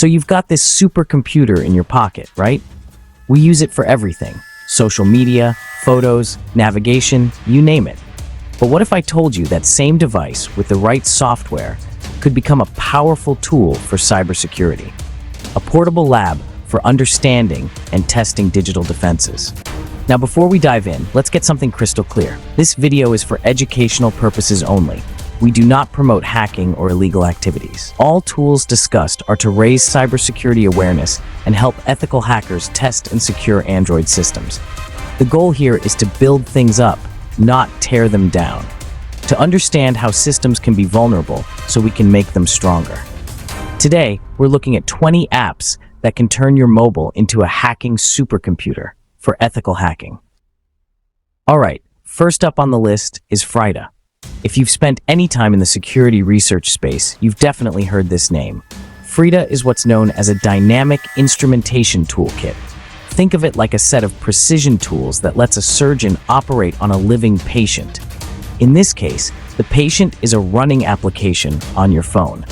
So you've got this supercomputer in your pocket, right? We use it for everything: social media, photos, navigation, you name it. But what if I told you that same device with the right software could become a powerful tool for cybersecurity? A portable lab for understanding and testing digital defenses. Now, before we dive in, let's get something crystal clear. This video is for educational purposes only. We do not promote hacking or illegal activities. All tools discussed are to raise cybersecurity awareness and help ethical hackers test and secure Android systems. The goal here is to build things up, not tear them down. To understand how systems can be vulnerable so we can make them stronger. Today, we're looking at 20 apps that can turn your mobile into a hacking supercomputer for ethical hacking. All right, first up on the list is Frida. If you've spent any time in the security research space, you've definitely heard this name. Frida is what's known as a dynamic instrumentation toolkit. Think of it like a set of precision tools that lets a surgeon operate on a living patient. In this case, the patient is a running application on your phone.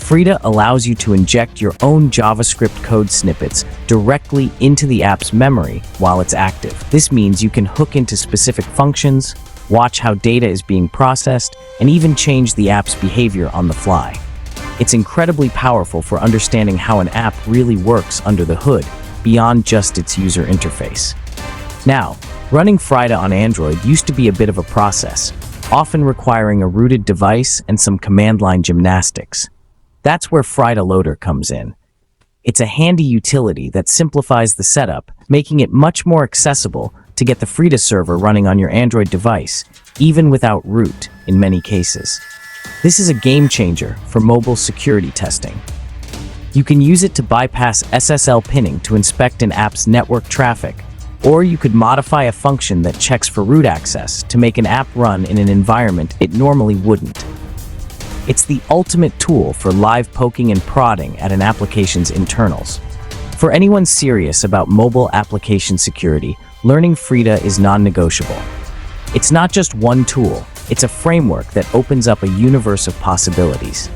Frida allows you to inject your own JavaScript code snippets directly into the app's memory while it's active. This means you can hook into specific functions, watch how data is being processed, and even change the app's behavior on the fly. It's incredibly powerful for understanding how an app really works under the hood, beyond just its user interface. Now, running Frida on Android used to be a bit of a process, often requiring a rooted device and some command line gymnastics. That's where Frida Loader comes in. It's a handy utility that simplifies the setup, making it much more accessible to get the Frida server running on your Android device, even without root in many cases. This is a game changer for mobile security testing. You can use it to bypass SSL pinning to inspect an app's network traffic, or you could modify a function that checks for root access to make an app run in an environment it normally wouldn't. It's the ultimate tool for live poking and prodding at an application's internals. For anyone serious about mobile application security, learning Frida is non-negotiable. It's not just one tool, it's a framework that opens up a universe of possibilities.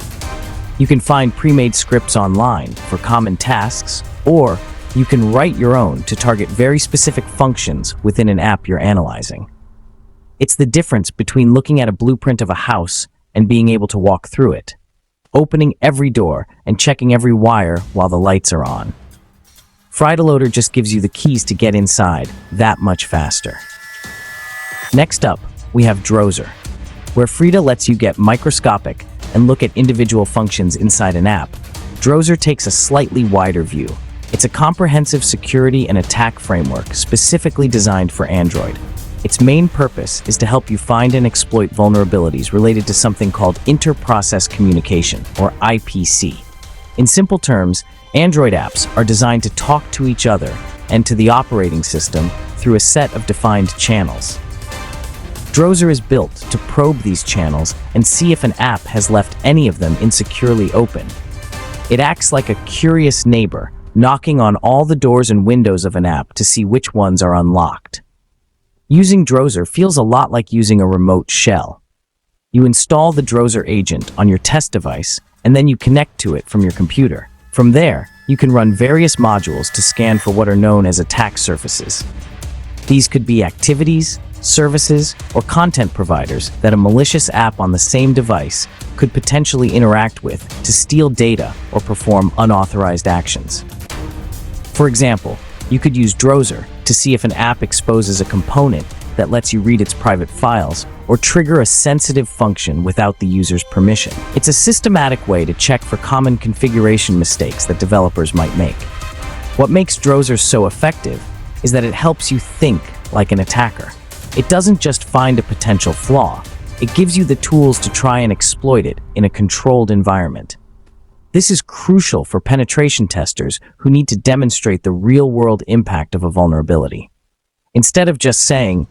You can find pre-made scripts online for common tasks, or you can write your own to target very specific functions within an app you're analyzing. It's the difference between looking at a blueprint of a house and being able to walk through it, opening every door and checking every wire while the lights are on. Frida Loader just gives you the keys to get inside that much faster. Next up, we have Drozer, where Frida lets you get microscopic and look at individual functions inside an app. Drozer takes a slightly wider view. It's a comprehensive security and attack framework specifically designed for Android. Its main purpose is to help you find and exploit vulnerabilities related to something called inter-process communication, or IPC. In simple terms, Android apps are designed to talk to each other and to the operating system through a set of defined channels. Drozer is built to probe these channels and see if an app has left any of them insecurely open. It acts like a curious neighbor, knocking on all the doors and windows of an app to see which ones are unlocked. Using Drozer feels a lot like using a remote shell. You install the Drozer agent on your test device, and then you connect to it from your computer. From there, you can run various modules to scan for what are known as attack surfaces. These could be activities, services, or content providers that a malicious app on the same device could potentially interact with to steal data or perform unauthorized actions. For example, you could use Drozer to see if an app exposes a component that lets you read its private files or trigger a sensitive function without the user's permission. It's a systematic way to check for common configuration mistakes that developers might make. What makes Drozer so effective is that it helps you think like an attacker. It doesn't just find a potential flaw, it gives you the tools to try and exploit it in a controlled environment. This is crucial for penetration testers who need to demonstrate the real-world impact of a vulnerability. Instead of just saying,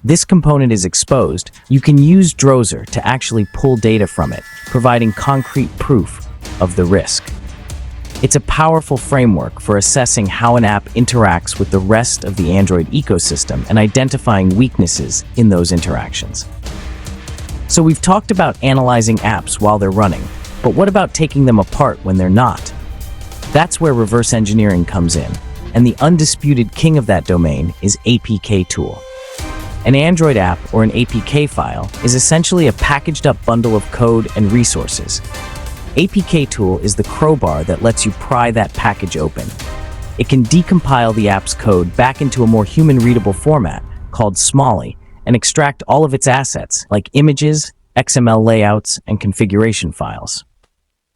"This component is exposed," you can use Drozer to actually pull data from it, providing concrete proof of the risk. It's a powerful framework for assessing how an app interacts with the rest of the Android ecosystem and identifying weaknesses in those interactions. So we've talked about analyzing apps while they're running, but what about taking them apart when they're not? That's where reverse engineering comes in, and the undisputed king of that domain is APKTool. An Android app or an APK file is essentially a packaged-up bundle of code and resources. APKTool is the crowbar that lets you pry that package open. It can decompile the app's code back into a more human-readable format called Smalley and extract all of its assets, like images, XML layouts, and configuration files.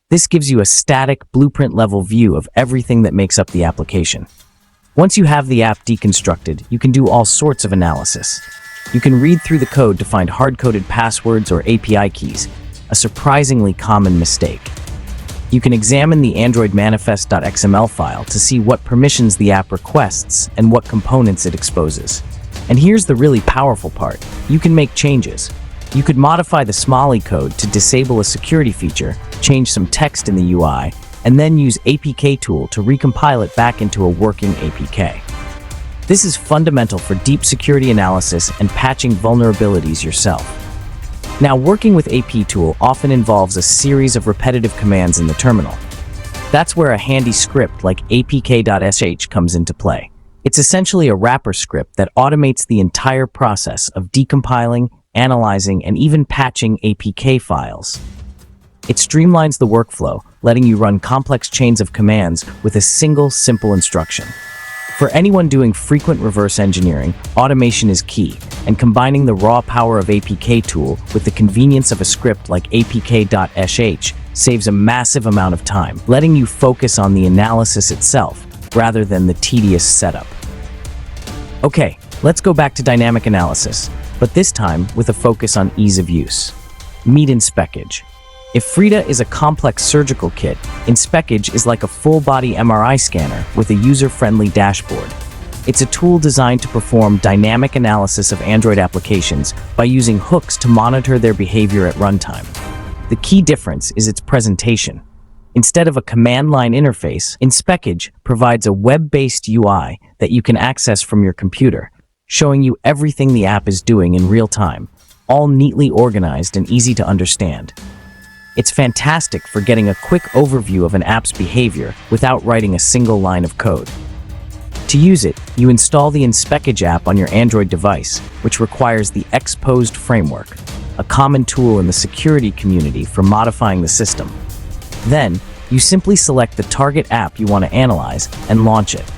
This gives you a static, blueprint-level view of everything that makes up the application. Once you have the app deconstructed, you can do all sorts of analysis. You can read through the code to find hard-coded passwords or API keys, a surprisingly common mistake. You can examine the Android manifest.xml file to see what permissions the app requests and what components it exposes. And here's the really powerful part. You can make changes. You could modify the Smalley code to disable a security feature, change some text in the UI, and then use APKTool to recompile it back into a working APK. This is fundamental for deep security analysis and patching vulnerabilities yourself. Now, working with APKTool often involves a series of repetitive commands in the terminal. That's where a handy script like apk.sh comes into play. It's essentially a wrapper script that automates the entire process of decompiling, analyzing, and even patching APK files. It streamlines the workflow, letting you run complex chains of commands with a single, simple instruction. For anyone doing frequent reverse engineering, automation is key, and combining the raw power of APKTool with the convenience of a script like apk.sh saves a massive amount of time, letting you focus on the analysis itself rather than the tedious setup. Okay, let's go back to dynamic analysis, but this time with a focus on ease of use. Meet Inspeckage. If Frida is a complex surgical kit, Inspeckage is like a full-body MRI scanner with a user-friendly dashboard. It's a tool designed to perform dynamic analysis of Android applications by using hooks to monitor their behavior at runtime. The key difference is its presentation. Instead of a command line interface, Inspeckage provides a web-based UI that you can access from your computer, showing you everything the app is doing in real time, all neatly organized and easy to understand. It's fantastic for getting a quick overview of an app's behavior without writing a single line of code. To use it, you install the Inspeckage app on your Android device, which requires the Xposed framework, a common tool in the security community for modifying the system. Then, you simply select the target app you want to analyze and launch it.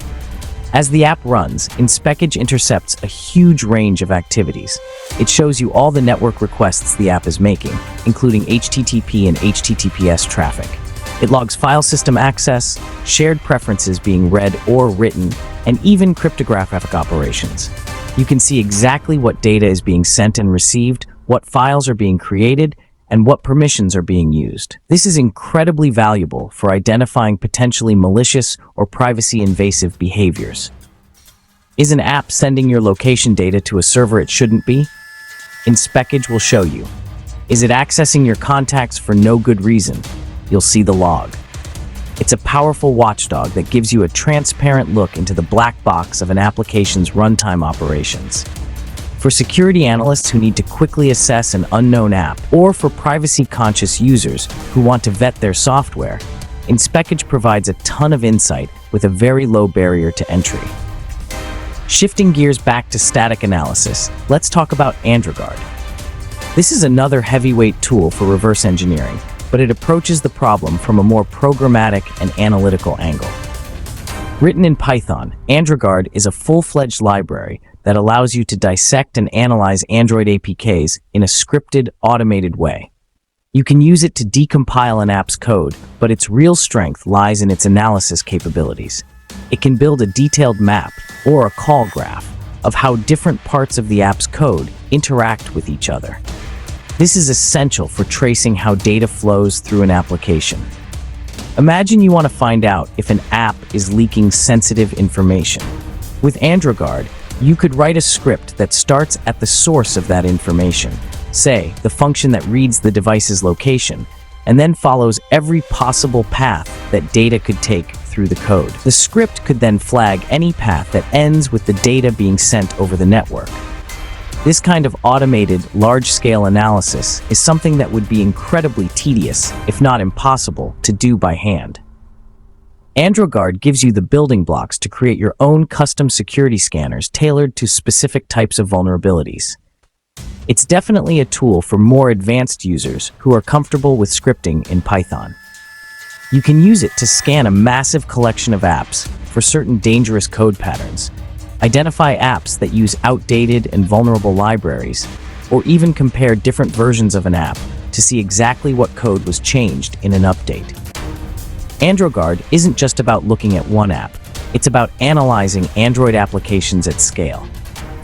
As the app runs, Inspeckage intercepts a huge range of activities. It shows you all the network requests the app is making, including HTTP and HTTPS traffic. It logs file system access, shared preferences being read or written, and even cryptographic operations. You can see exactly what data is being sent and received, what files are being created, and what permissions are being used. This is incredibly valuable for identifying potentially malicious or privacy-invasive behaviors. Is an app sending your location data to a server it shouldn't be? Inspeckage will show you. Is it accessing your contacts for no good reason? You'll see the log. It's a powerful watchdog that gives you a transparent look into the black box of an application's runtime operations. For security analysts who need to quickly assess an unknown app, or for privacy-conscious users who want to vet their software, Inspeckage provides a ton of insight with a very low barrier to entry. Shifting gears back to static analysis, let's talk about AndroGuard. This is another heavyweight tool for reverse engineering, but it approaches the problem from a more programmatic and analytical angle. Written in Python, AndroGuard is a full-fledged library that allows you to dissect and analyze Android APKs in a scripted, automated way. You can use it to decompile an app's code, but its real strength lies in its analysis capabilities. It can build a detailed map, or a call graph, of how different parts of the app's code interact with each other. This is essential for tracing how data flows through an application. Imagine you want to find out if an app is leaking sensitive information. With AndroGuard, you could write a script that starts at the source of that information, say, the function that reads the device's location, and then follows every possible path that data could take through the code. The script could then flag any path that ends with the data being sent over the network. This kind of automated, large-scale analysis is something that would be incredibly tedious, if not impossible, to do by hand. AndroGuard gives you the building blocks to create your own custom security scanners tailored to specific types of vulnerabilities. It's definitely a tool for more advanced users who are comfortable with scripting in Python. You can use it to scan a massive collection of apps for certain dangerous code patterns, identify apps that use outdated and vulnerable libraries, or even compare different versions of an app to see exactly what code was changed in an update. AndroGuard isn't just about looking at one app, it's about analyzing Android applications at scale.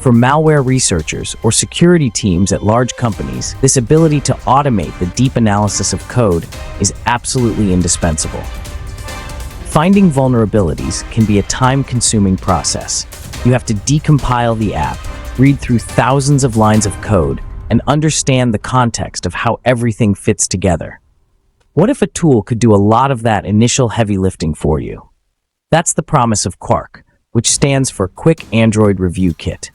For malware researchers or security teams at large companies, this ability to automate the deep analysis of code is absolutely indispensable. Finding vulnerabilities can be a time-consuming process. You have to decompile the app, read through thousands of lines of code, and understand the context of how everything fits together. What if a tool could do a lot of that initial heavy lifting for you? That's the promise of QARK, which stands for Quick Android Review Kit.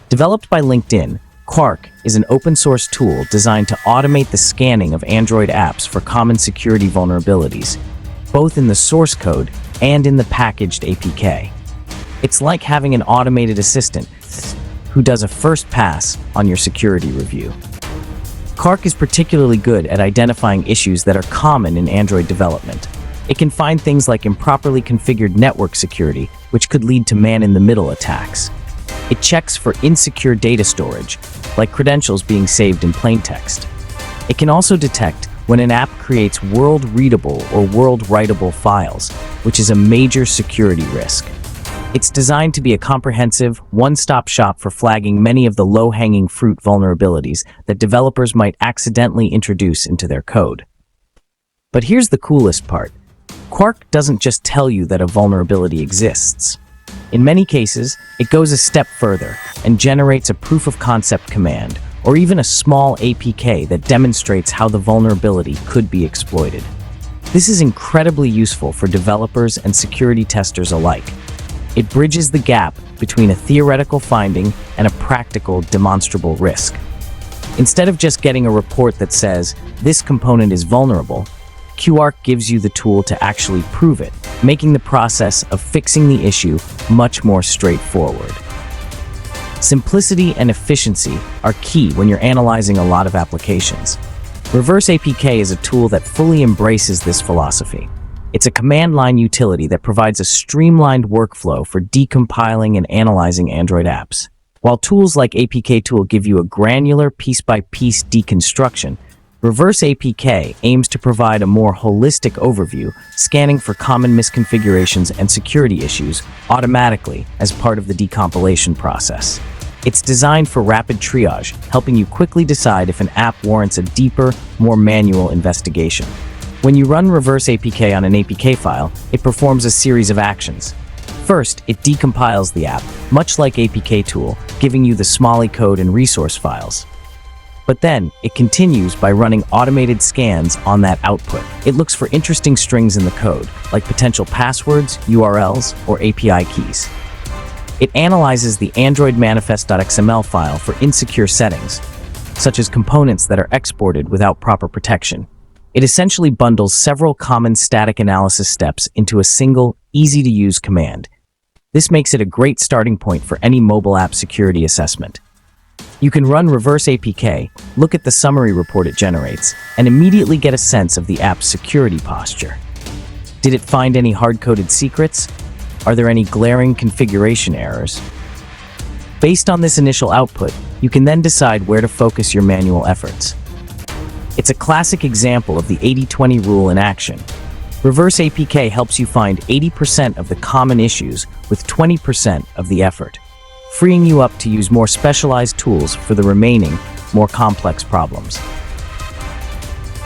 Developed by LinkedIn, QARK is an open-source tool designed to automate the scanning of Android apps for common security vulnerabilities, both in the source code and in the packaged APK. It's like having an automated assistant who does a first pass on your security review. QARK is particularly good at identifying issues that are common in Android development. It can find things like improperly configured network security, which could lead to man-in-the-middle attacks. It checks for insecure data storage, like credentials being saved in plain text. It can also detect when an app creates world-readable or world-writable files, which is a major security risk. It's designed to be a comprehensive, one-stop shop for flagging many of the low-hanging fruit vulnerabilities that developers might accidentally introduce into their code. But here's the coolest part. QARK doesn't just tell you that a vulnerability exists. In many cases, it goes a step further and generates a proof-of-concept command, or even a small APK that demonstrates how the vulnerability could be exploited. This is incredibly useful for developers and security testers alike. It bridges the gap between a theoretical finding and a practical, demonstrable risk. Instead of just getting a report that says, "This component is vulnerable," QARK gives you the tool to actually prove it, making the process of fixing the issue much more straightforward. Simplicity and efficiency are key when you're analyzing a lot of applications. Reverse APK is a tool that fully embraces this philosophy. It's a command line utility that provides a streamlined workflow for decompiling and analyzing Android apps. While tools like APKTool give you a granular piece-by-piece deconstruction, Reverse APK aims to provide a more holistic overview, scanning for common misconfigurations and security issues automatically as part of the decompilation process. It's designed for rapid triage, helping you quickly decide if an app warrants a deeper, more manual investigation. When you run Reverse APK on an APK file, it performs a series of actions. First, it decompiles the app, much like APKTool, giving you the Smalley code and resource files. But then, it continues by running automated scans on that output. It looks for interesting strings in the code, like potential passwords, URLs, or API keys. It analyzes the Android manifest.xml file for insecure settings, such as components that are exported without proper protection. It essentially bundles several common static analysis steps into a single, easy-to-use command. This makes it a great starting point for any mobile app security assessment. You can run Reverse APK, look at the summary report it generates, and immediately get a sense of the app's security posture. Did it find any hard-coded secrets? Are there any glaring configuration errors? Based on this initial output, you can then decide where to focus your manual efforts. It's a classic example of the 80-20 rule in action. Reverse APK helps you find 80% of the common issues with 20% of the effort, freeing you up to use more specialized tools for the remaining, more complex problems.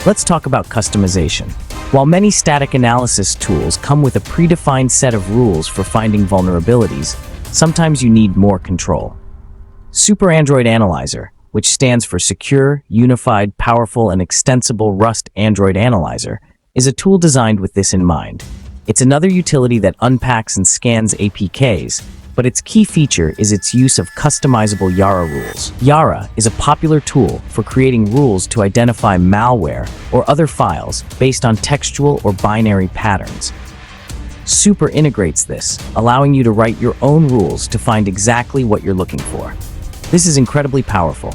Let's talk about customization. While many static analysis tools come with a predefined set of rules for finding vulnerabilities, sometimes you need more control. Super Android Analyzer, which stands for Secure, Unified, Powerful, and Extensible Rust Android Analyzer, is a tool designed with this in mind. It's another utility that unpacks and scans APKs, but its key feature is its use of customizable Yara rules. Yara is a popular tool for creating rules to identify malware or other files based on textual or binary patterns. Super integrates this, allowing you to write your own rules to find exactly what you're looking for. This is incredibly powerful.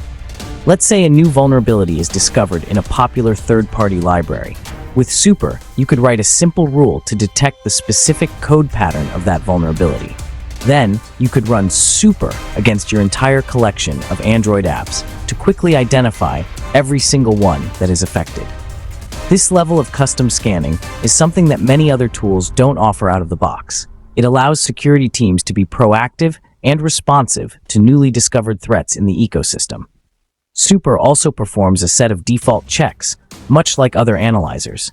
Let's say a new vulnerability is discovered in a popular third-party library. With Super, you could write a simple rule to detect the specific code pattern of that vulnerability. Then, you could run Super against your entire collection of Android apps to quickly identify every single one that is affected. This level of custom scanning is something that many other tools don't offer out of the box. It allows security teams to be proactive and responsive to newly discovered threats in the ecosystem. Super also performs a set of default checks, much like other analyzers.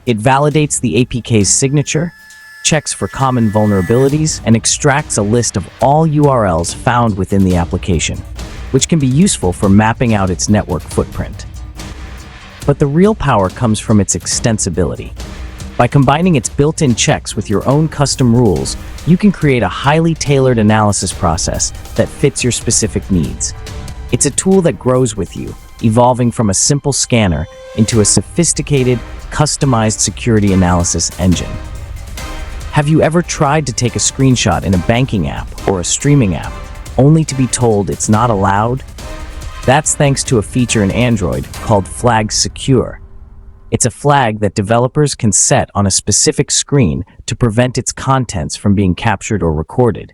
It validates the APK's signature, checks for common vulnerabilities, and extracts a list of all URLs found within the application, which can be useful for mapping out its network footprint. But the real power comes from its extensibility. By combining its built-in checks with your own custom rules, you can create a highly tailored analysis process that fits your specific needs. It's a tool that grows with you, evolving from a simple scanner into a sophisticated, customized security analysis engine. Have you ever tried to take a screenshot in a banking app or a streaming app, only to be told it's not allowed? That's thanks to a feature in Android called Flag Secure. It's a flag that developers can set on a specific screen to prevent its contents from being captured or recorded.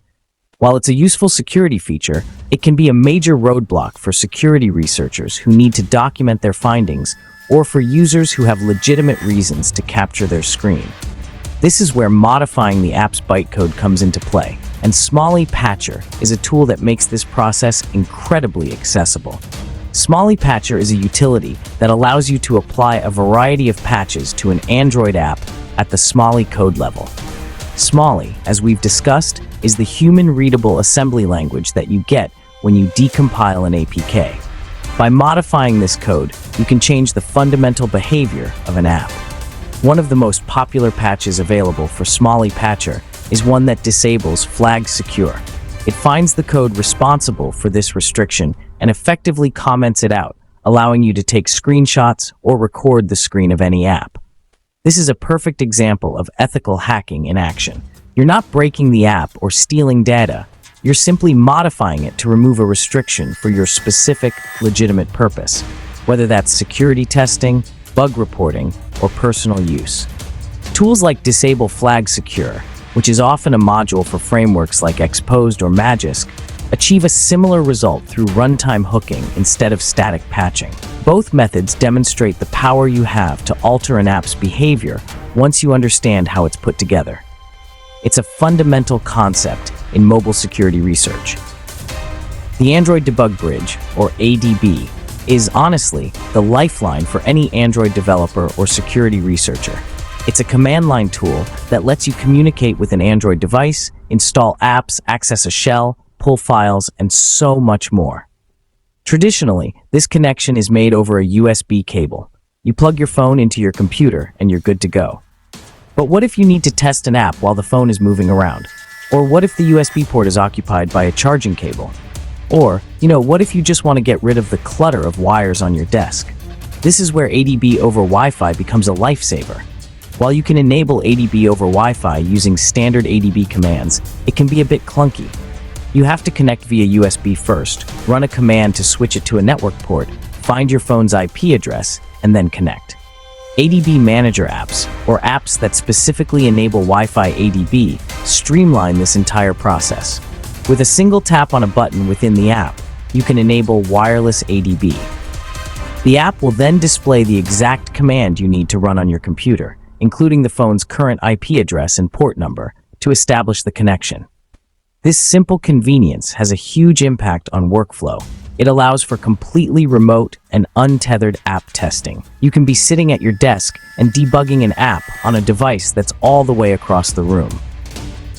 While it's a useful security feature, it can be a major roadblock for security researchers who need to document their findings or for users who have legitimate reasons to capture their screen. This is where modifying the app's bytecode comes into play, and Smalley Patcher is a tool that makes this process incredibly accessible. Smalley Patcher is a utility that allows you to apply a variety of patches to an Android app at the Smalley code level. Smalley, as we've discussed, is the human-readable assembly language that you get when you decompile an APK. By modifying this code, you can change the fundamental behavior of an app. One of the most popular patches available for Smalley Patcher is one that disables Flag Secure. It finds the code responsible for this restriction and effectively comments it out, allowing you to take screenshots or record the screen of any app. This is a perfect example of ethical hacking in action. You're not breaking the app or stealing data. You're simply modifying it to remove a restriction for your specific, legitimate purpose, whether that's security testing, bug reporting, or personal use. Tools like Disable Flag Secure, which is often a module for frameworks like Xposed or Magisk, achieve a similar result through runtime hooking instead of static patching. Both methods demonstrate the power you have to alter an app's behavior once you understand how it's put together. It's a fundamental concept in mobile security research. The Android Debug Bridge, or ADB, is honestly the lifeline for any Android developer or security researcher. It's a command line tool that lets you communicate with an Android device, install apps, access a shell, pull files, and so much more. Traditionally, this connection is made over a USB cable. You plug your phone into your computer and you're good to go. But what if you need to test an app while the phone is moving around? Or what if the USB port is occupied by a charging cable? Or, what if you just want to get rid of the clutter of wires on your desk? This is where ADB over Wi-Fi becomes a lifesaver. While you can enable ADB over Wi-Fi using standard ADB commands, it can be a bit clunky. You have to connect via USB first, run a command to switch it to a network port, find your phone's IP address, and then connect. ADB Manager apps, or apps that specifically enable Wi-Fi ADB, streamline this entire process. With a single tap on a button within the app, you can enable wireless ADB. The app will then display the exact command you need to run on your computer, including the phone's current IP address and port number, to establish the connection. This simple convenience has a huge impact on workflow. It allows for completely remote and untethered app testing. You can be sitting at your desk and debugging an app on a device that's all the way across the room.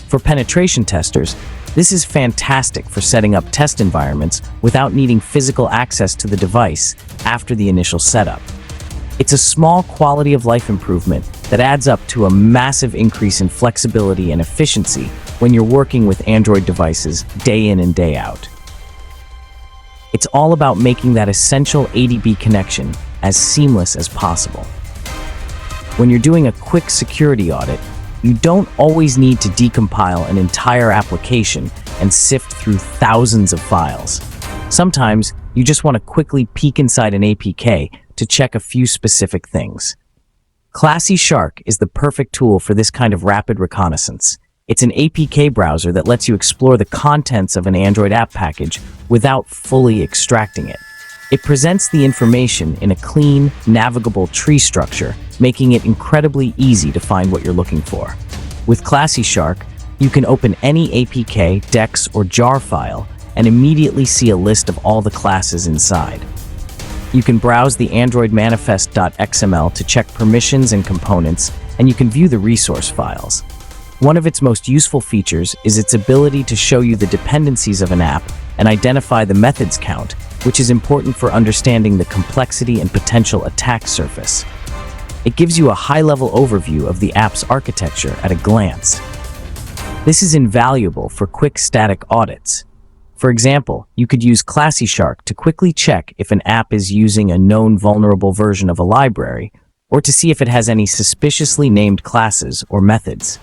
For penetration testers, this is fantastic for setting up test environments without needing physical access to the device after the initial setup. It's a small quality of life improvement that adds up to a massive increase in flexibility and efficiency when you're working with Android devices day in and day out. It's all about making that essential ADB connection as seamless as possible. When you're doing a quick security audit, you don't always need to decompile an entire application and sift through thousands of files. Sometimes, you just want to quickly peek inside an APK to check a few specific things. CuckooDroid is the perfect tool for this kind of rapid reconnaissance. It's an APK browser that lets you explore the contents of an Android app package without fully extracting it. It presents the information in a clean, navigable tree structure, making it incredibly easy to find what you're looking for. With CuckooDroid, you can open any APK, DEX, or jar file and immediately see a list of all the classes inside. You can browse the Android manifest.xml to check permissions and components, and you can view the resource files. One of its most useful features is its ability to show you the dependencies of an app and identify the methods count, which is important for understanding the complexity and potential attack surface. It gives you a high-level overview of the app's architecture at a glance. This is invaluable for quick static audits. For example, you could use CuckooDroid to quickly check if an app is using a known vulnerable version of a library, or to see if it has any suspiciously named classes or methods.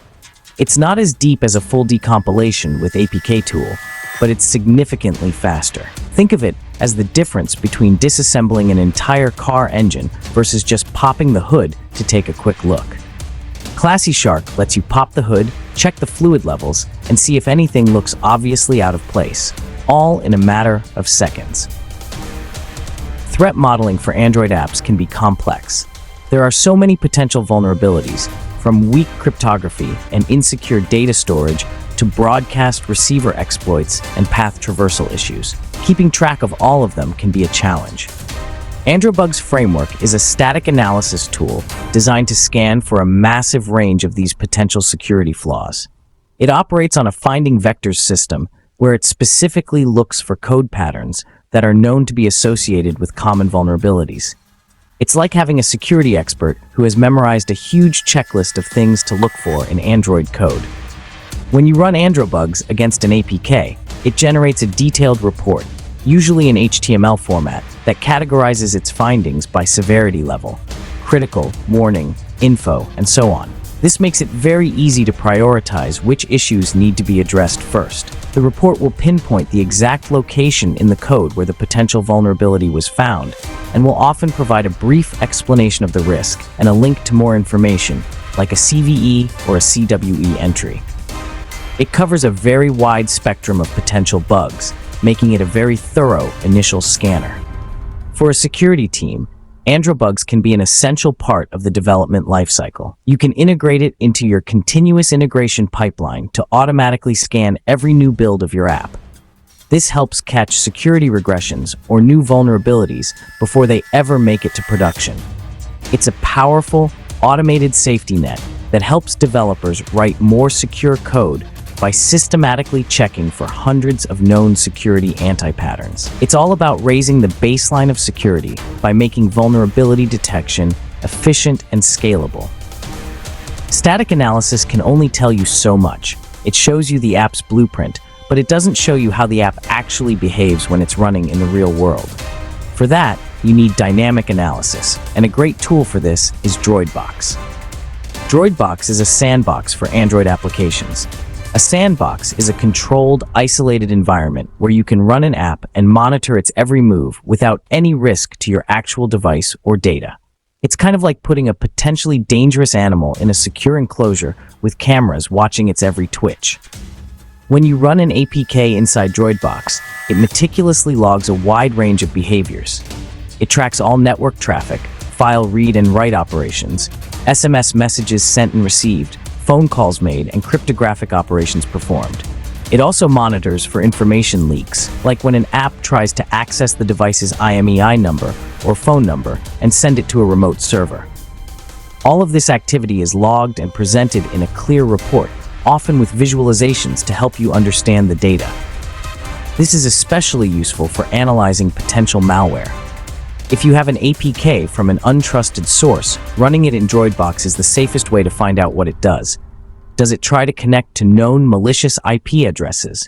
It's not as deep as a full decompilation with APKTool, but it's significantly faster. Think of it as the difference between disassembling an entire car engine versus just popping the hood to take a quick look. CuckooDroid lets you pop the hood, check the fluid levels, and see if anything looks obviously out of place, all in a matter of seconds. Threat modeling for Android apps can be complex. There are so many potential vulnerabilities, from weak cryptography and insecure data storage to broadcast receiver exploits and path traversal issues. Keeping track of all of them can be a challenge. AndroGuard's framework is a static analysis tool designed to scan for a massive range of these potential security flaws. It operates on a finding vectors system where it specifically looks for code patterns that are known to be associated with common vulnerabilities. It's like having a security expert who has memorized a huge checklist of things to look for in Android code. When you run AndroGuard against an APK, it generates a detailed report, usually in HTML format, that categorizes its findings by severity level, critical, warning, info, and so on. This makes it very easy to prioritize which issues need to be addressed first. The report will pinpoint the exact location in the code where the potential vulnerability was found, and will often provide a brief explanation of the risk and a link to more information, like a CVE or a CWE entry. It covers a very wide spectrum of potential bugs, making it a very thorough initial scanner. For a security team, AndroGuard can be an essential part of the development lifecycle. You can integrate it into your continuous integration pipeline to automatically scan every new build of your app. This helps catch security regressions or new vulnerabilities before they ever make it to production. It's a powerful, automated safety net that helps developers write more secure code by systematically checking for hundreds of known security anti-patterns. It's all about raising the baseline of security by making vulnerability detection efficient and scalable. Static analysis can only tell you so much. It shows you the app's blueprint, but it doesn't show you how the app actually behaves when it's running in the real world. For that, you need dynamic analysis, and a great tool for this is Droidbox. Droidbox is a sandbox for Android applications. A sandbox is a controlled, isolated environment where you can run an app and monitor its every move without any risk to your actual device or data. It's kind of like putting a potentially dangerous animal in a secure enclosure with cameras watching its every twitch. When you run an APK inside Droidbox, it meticulously logs a wide range of behaviors. It tracks all network traffic, file read and write operations, SMS messages sent and received, phone calls made, and cryptographic operations performed. It also monitors for information leaks, like when an app tries to access the device's IMEI number or phone number and send it to a remote server. All of this activity is logged and presented in a clear report, often with visualizations to help you understand the data. This is especially useful for analyzing potential malware. If you have an APK from an untrusted source, running it in Droidbox is the safest way to find out what it does. Does it try to connect to known malicious IP addresses?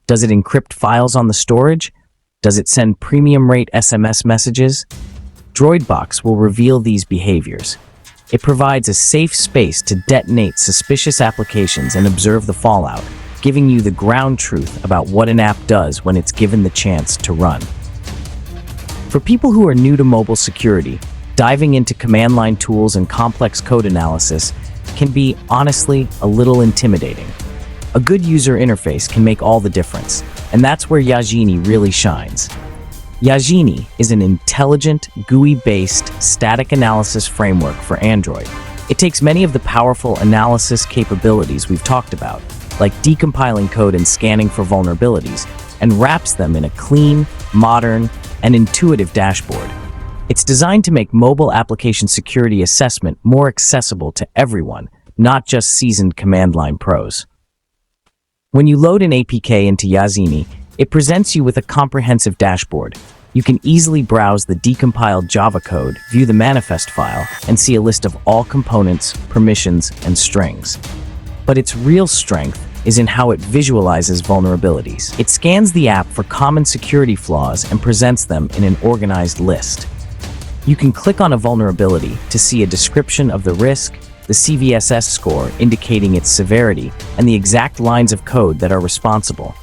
Does it encrypt files on the storage? Does it send premium rate SMS messages? Droidbox will reveal these behaviors. It provides a safe space to detonate suspicious applications and observe the fallout, giving you the ground truth about what an app does when it's given the chance to run. For people who are new to mobile security, diving into command line tools and complex code analysis can be, honestly, a little intimidating. A good user interface can make all the difference, and that's where Yagini really shines. Yagini is an intelligent, GUI-based static analysis framework for Android. It takes many of the powerful analysis capabilities we've talked about, like decompiling code and scanning for vulnerabilities, and wraps them in a clean, modern, and intuitive dashboard. It's designed to make mobile application security assessment more accessible to everyone, not just seasoned command line pros. When you load an APK into Yagini, it presents you with a comprehensive dashboard. You can easily browse the decompiled Java code, view the manifest file, and see a list of all components, permissions, and strings. But its real strength is in how it visualizes vulnerabilities. It scans the app for common security flaws and presents them in an organized list. You can click on a vulnerability to see a description of the risk, the CVSS score indicating its severity, and the exact lines of code that are responsible.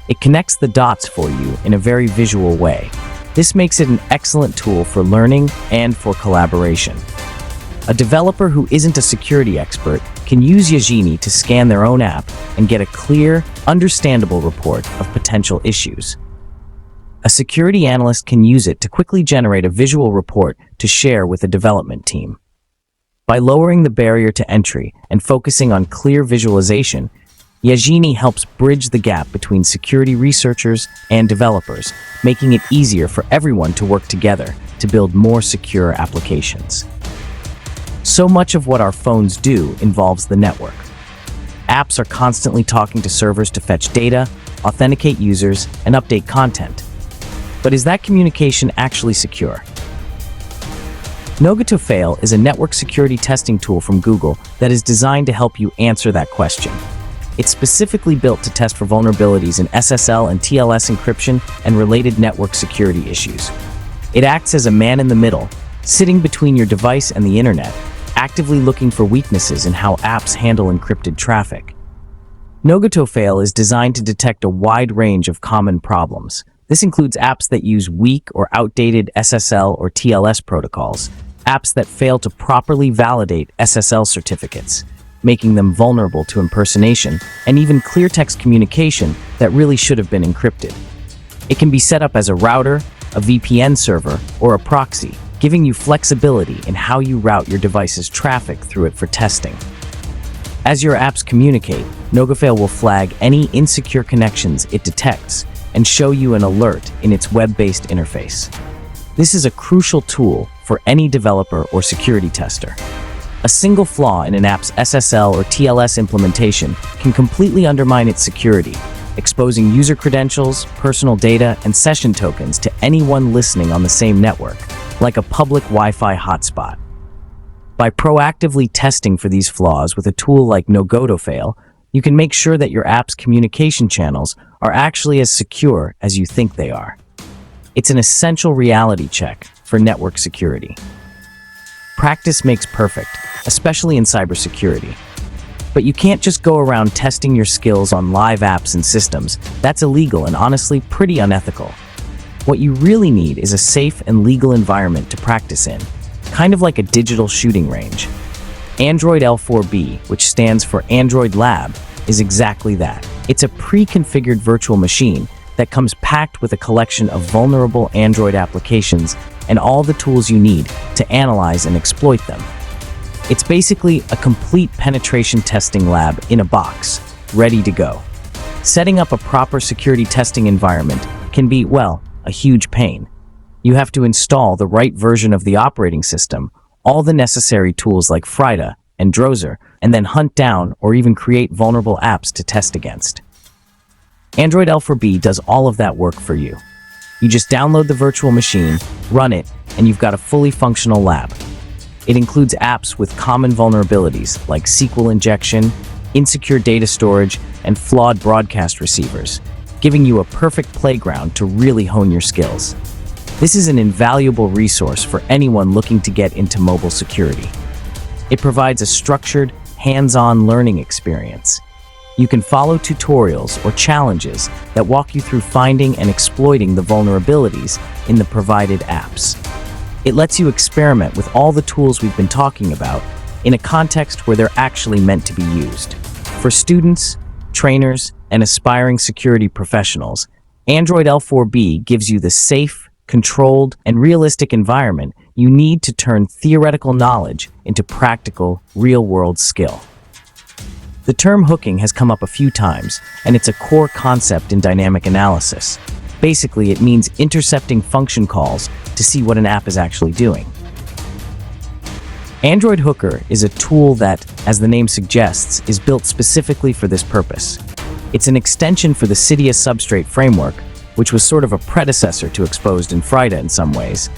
It connects the dots for you in a very visual way. This makes it an excellent tool for learning and for collaboration. A developer who isn't a security expert can use Yagini to scan their own app and get a clear, understandable report of potential issues. A security analyst can use it to quickly generate a visual report to share with the development team. By lowering the barrier to entry and focusing on clear visualization, Yagini helps bridge the gap between security researchers and developers, making it easier for everyone to work together to build more secure applications. So much of what our phones do involves the network. Apps are constantly talking to servers to fetch data, authenticate users, and update content. But is that communication actually secure? Nogotofail is a network security testing tool from Google that is designed to help you answer that question. It's specifically built to test for vulnerabilities in SSL and TLS encryption and related network security issues. It acts as a man in the middle, sitting between your device and the internet, actively looking for weaknesses in how apps handle encrypted traffic. Nogotofail is designed to detect a wide range of common problems. This includes apps that use weak or outdated SSL or TLS protocols, apps that fail to properly validate SSL certificates, making them vulnerable to impersonation, and even clear text communication that really should have been encrypted. It can be set up as a router, a VPN server, or a proxy, giving you flexibility in how you route your device's traffic through it for testing. As your apps communicate, Nogotofail will flag any insecure connections it detects and show you an alert in its web-based interface. This is a crucial tool for any developer or security tester. A single flaw in an app's SSL or TLS implementation can completely undermine its security, exposing user credentials, personal data, and session tokens to anyone listening on the same network, like a public Wi-Fi hotspot. By proactively testing for these flaws with a tool like Nogotofail, you can make sure that your app's communication channels are actually as secure as you think they are. It's an essential reality check for network security. Practice makes perfect, especially in cybersecurity. But you can't just go around testing your skills on live apps and systems. That's illegal and honestly pretty unethical. What you really need is a safe and legal environment to practice in, kind of like a digital shooting range. Android L4B, which stands for Android Lab, is exactly that. It's a pre-configured virtual machine that comes packed with a collection of vulnerable Android applications and all the tools you need to analyze and exploit them. It's basically a complete penetration testing lab in a box, ready to go. Setting up a proper security testing environment can be, well, a huge pain. You have to install the right version of the operating system, all the necessary tools like Frida and Drozer, and then hunt down or even create vulnerable apps to test against. Android L4B does all of that work for you. You just download the virtual machine, run it, and you've got a fully functional lab. It includes apps with common vulnerabilities like SQL injection, insecure data storage, and flawed broadcast receivers, giving you a perfect playground to really hone your skills. This is an invaluable resource for anyone looking to get into mobile security. It provides a structured, hands-on learning experience. You can follow tutorials or challenges that walk you through finding and exploiting the vulnerabilities in the provided apps. It lets you experiment with all the tools we've been talking about in a context where they're actually meant to be used. For students, trainers, and aspiring security professionals, Android L4B gives you the safe, controlled, and realistic environment you need to turn theoretical knowledge into practical, real-world skill. The term hooking has come up a few times, and it's a core concept in dynamic analysis. Basically, it means intercepting function calls to see what an app is actually doing. Android Hooker is a tool that, as the name suggests, is built specifically for this purpose. It's an extension for the Cydia substrate framework, which was sort of a predecessor to Exposed and Frida in some ways,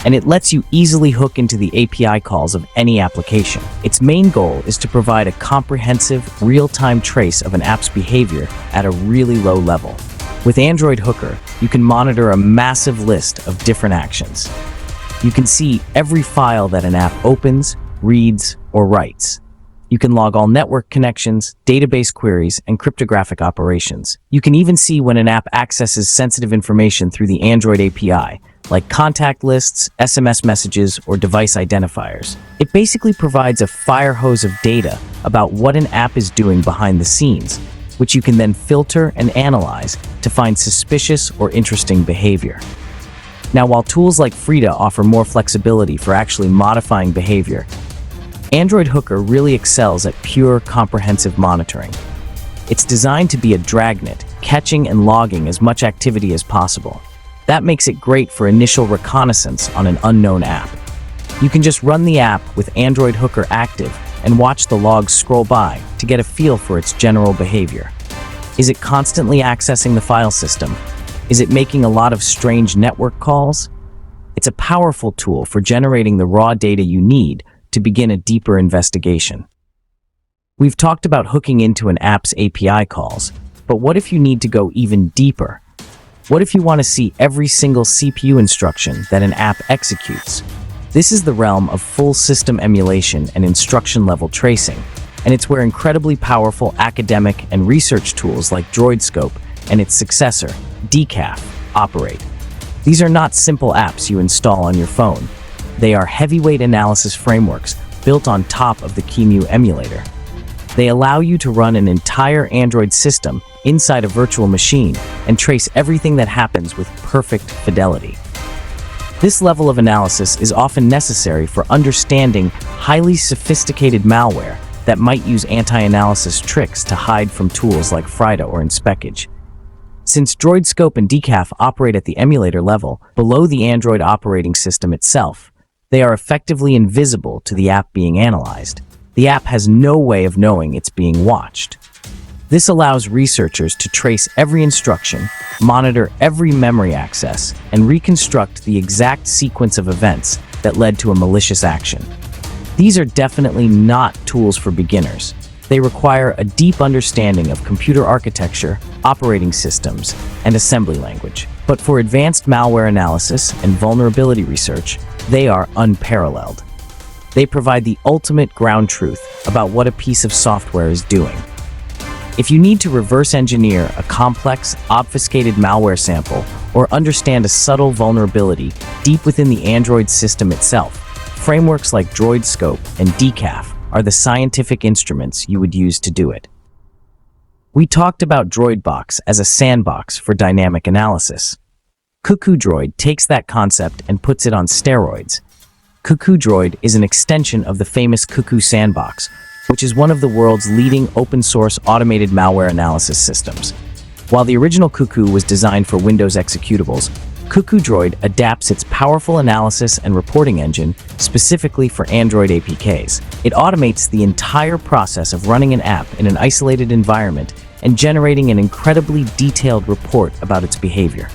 and it lets you easily hook into the API calls of any application. Its main goal is to provide a comprehensive, real-time trace of an app's behavior at a really low level. With Android Hooker, you can monitor a massive list of different actions. You can see every file that an app opens, reads, or writes. You can log all network connections, database queries, and cryptographic operations. You can even see when an app accesses sensitive information through the Android API, like contact lists, SMS messages, or device identifiers. It basically provides a fire hose of data about what an app is doing behind the scenes, which you can then filter and analyze to find suspicious or interesting behavior. Now, while tools like Frida offer more flexibility for actually modifying behavior, Android Hooker really excels at pure, comprehensive monitoring. It's designed to be a dragnet, catching and logging as much activity as possible. That makes it great for initial reconnaissance on an unknown app. You can just run the app with Android Hooker active and watch the logs scroll by to get a feel for its general behavior. Is it constantly accessing the file system? Is it making a lot of strange network calls? It's a powerful tool for generating the raw data you need to begin a deeper investigation. We've talked about hooking into an app's API calls, but what if you need to go even deeper? What if you want to see every single CPU instruction that an app executes? This is the realm of full system emulation and instruction-level tracing, and it's where incredibly powerful academic and research tools like DroidScope and its successor, decaf, operate. These are not simple apps you install on your phone. They are heavyweight analysis frameworks built on top of the QEMU emulator. They allow you to run an entire Android system inside a virtual machine and trace everything that happens with perfect fidelity. This level of analysis is often necessary for understanding highly sophisticated malware that might use anti-analysis tricks to hide from tools like Frida or Inspeckage. Since DroidScope and decaf operate at the emulator level, below the Android operating system itself, they are effectively invisible to the app being analyzed. The app has no way of knowing it's being watched. This allows researchers to trace every instruction, monitor every memory access, and reconstruct the exact sequence of events that led to a malicious action. These are definitely not tools for beginners. They require a deep understanding of computer architecture, operating systems, and assembly language. But for advanced malware analysis and vulnerability research, they are unparalleled. They provide the ultimate ground truth about what a piece of software is doing. If you need to reverse engineer a complex, obfuscated malware sample or understand a subtle vulnerability deep within the Android system itself, frameworks like DroidScope and decaf are the scientific instruments you would use to do it. We talked about DroidBox as a sandbox for dynamic analysis. CuckooDroid takes that concept and puts it on steroids. CuckooDroid is an extension of the famous Cuckoo Sandbox, which is one of the world's leading open-source automated malware analysis systems. While the original Cuckoo was designed for Windows executables, CuckooDroid adapts its powerful analysis and reporting engine specifically for Android APKs. It automates the entire process of running an app in an isolated environment and generating an incredibly detailed report about its behavior.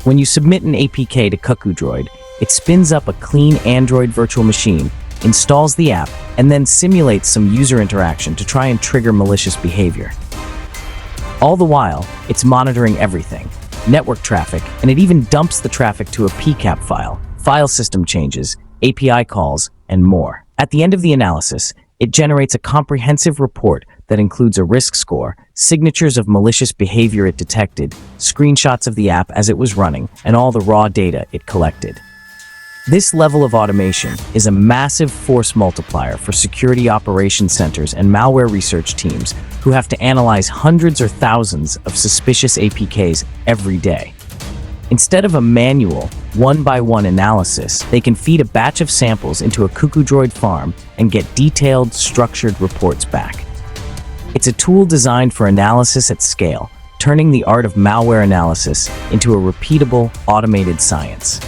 When you submit an APK to CuckooDroid, it spins up a clean Android virtual machine, installs the app, and then simulates some user interaction to try and trigger malicious behavior. All the while, it's monitoring everything: network traffic, and it even dumps the traffic to a PCAP file, file system changes, API calls, and more. At the end of the analysis, it generates a comprehensive report that includes a risk score, signatures of malicious behavior it detected, screenshots of the app as it was running, and all the raw data it collected. This level of automation is a massive force multiplier for security operations centers and malware research teams who have to analyze hundreds or thousands of suspicious APKs every day. Instead of a manual, one-by-one analysis, they can feed a batch of samples into a CuckooDroid farm and get detailed, structured reports back. It's a tool designed for analysis at scale, turning the art of malware analysis into a repeatable, automated science.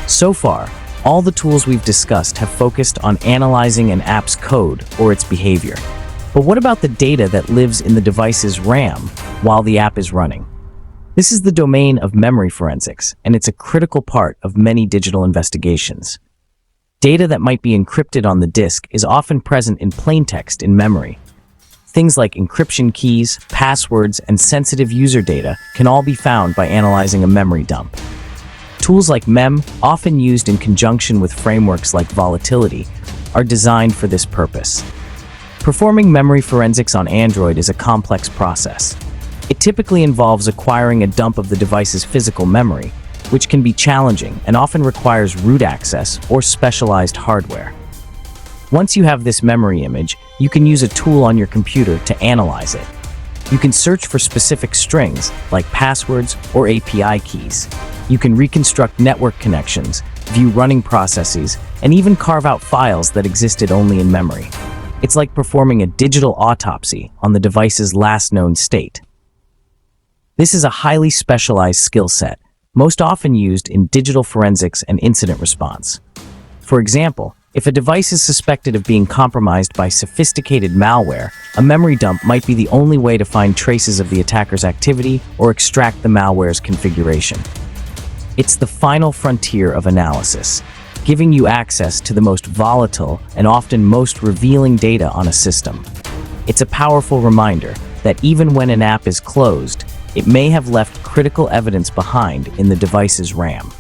So far, all the tools we've discussed have focused on analyzing an app's code or its behavior. But what about the data that lives in the device's RAM while the app is running? This is the domain of memory forensics, and it's a critical part of many digital investigations. Data that might be encrypted on the disk is often present in plain text in memory. Things like encryption keys, passwords, and sensitive user data can all be found by analyzing a memory dump. Tools like MEM, often used in conjunction with frameworks like Volatility, are designed for this purpose. Performing memory forensics on Android is a complex process. It typically involves acquiring a dump of the device's physical memory, which can be challenging and often requires root access or specialized hardware. Once you have this memory image, you can use a tool on your computer to analyze it. You can search for specific strings, like passwords or API keys. You can reconstruct network connections, view running processes, and even carve out files that existed only in memory. It's like performing a digital autopsy on the device's last known state. This is a highly specialized skill set, most often used in digital forensics and incident response. For example, if a device is suspected of being compromised by sophisticated malware, a memory dump might be the only way to find traces of the attacker's activity or extract the malware's configuration. It's the final frontier of analysis, giving you access to the most volatile and often most revealing data on a system. It's a powerful reminder that even when an app is closed, it may have left critical evidence behind in the device's RAM.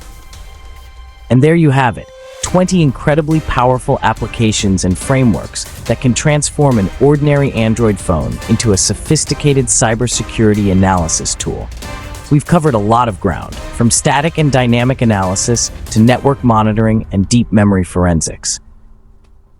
And there you have it, 20 incredibly powerful applications and frameworks that can transform an ordinary Android phone into a sophisticated cybersecurity analysis tool. We've covered a lot of ground, from static and dynamic analysis to network monitoring and deep memory forensics.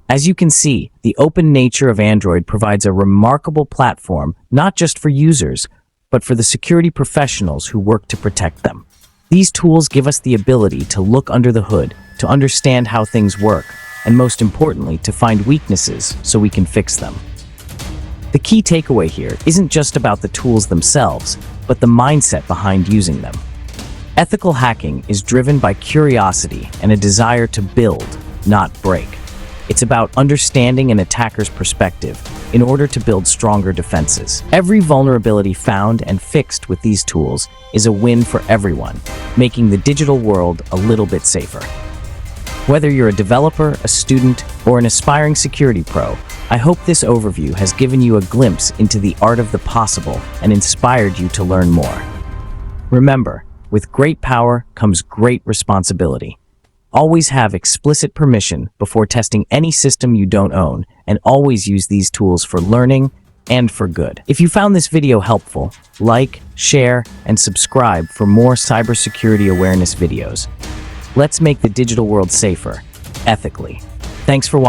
As you can see, the open nature of Android provides a remarkable platform not just for users, but for the security professionals who work to protect them. These tools give us the ability to look under the hood, to understand how things work, and most importantly, to find weaknesses so we can fix them. The key takeaway here isn't just about the tools themselves, but the mindset behind using them. Ethical hacking is driven by curiosity and a desire to build, not break. It's about understanding an attacker's perspective in order to build stronger defenses. Every vulnerability found and fixed with these tools is a win for everyone, making the digital world a little bit safer. Whether you're a developer, a student, or an aspiring security pro, I hope this overview has given you a glimpse into the art of the possible and inspired you to learn more. Remember, with great power comes great responsibility. Always have explicit permission before testing any system you don't own, and always use these tools for learning and for good. If you found this video helpful, like, share, and subscribe for more cybersecurity awareness videos. Let's make the digital world safer, ethically. Thanks for watching.